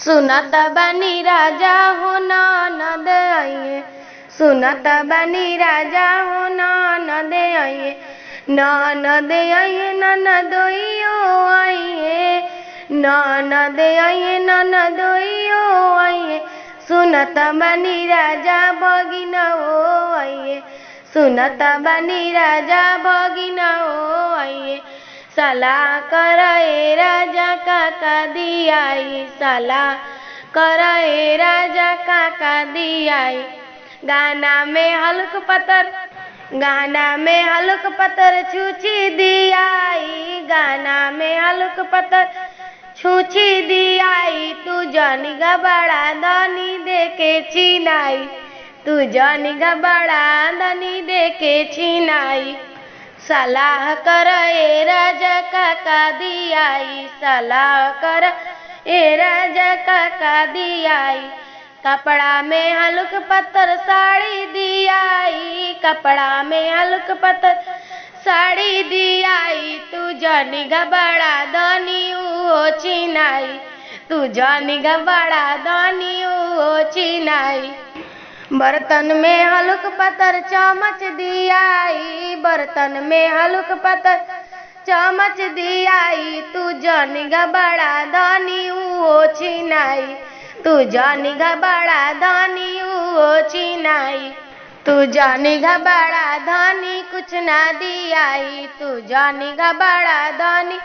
सुनत बनी राजा हो ननद आइए, सुनत बनी राजा हो ननद आइए, ननद आइए ननदोइयो आइए, ननद आइए ननदोइयो आइए, सुनत बनी राजा भगिना हो आइए, सुनत बनी राजा भगिना हो आइए, सलाह करे राजा काका दियाई, सलाह करे राजा काका दियाई। गाना में हल्क पतर, गाना में हल्क पतर छूची दियाई, गाना में हल्क पतर छूची दियाई। तू जानी गबड़ा दानी देके चिनाई, तू जानी गबड़ा दानी देके चिनाई। सलाह कर ए राजा काका दियाई, सलाह कर ए राजा काका दियाई। कपड़ा में हल्क पत्थर साड़ी दियाई, कपड़ा में हल्क पत्थर साड़ी दियाई। तू जानी गबड़ा दानी ओ चिनाई, तू जानी गबड़ा दानी ओ चिनाई। बर्तन में हल्क पत्थर चम्मच दियाई, बर्तन में हल्क पत्थर चम्मच दियाई। तू जानी गबड़ा दानी ओ चिनाई, तू जानी गबड़ा दानी ओ चिनाई। तू जानी गबड़ा दानी कुछ ना दियाई, तू जानी गबड़ा दानी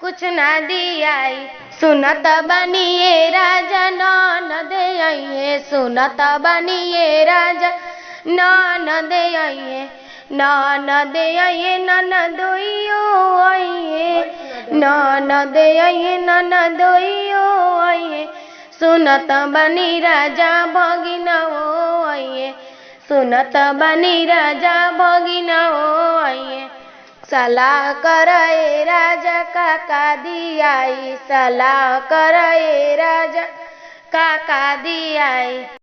कुछ ना दियाई। सुनत बनिए राजा ननद आइए, सुनत बनिए राजा ननद आइए, ननद आइए ननदोइयो आइए, ननद आइए ननदोइयो आइए, सुनत बनी राजा भगिना हो आइए, सुनत बनी राजा भगिना हो आइए। सलाह करे राजा काका दियाई, सलाह करे राजा काका दियाई।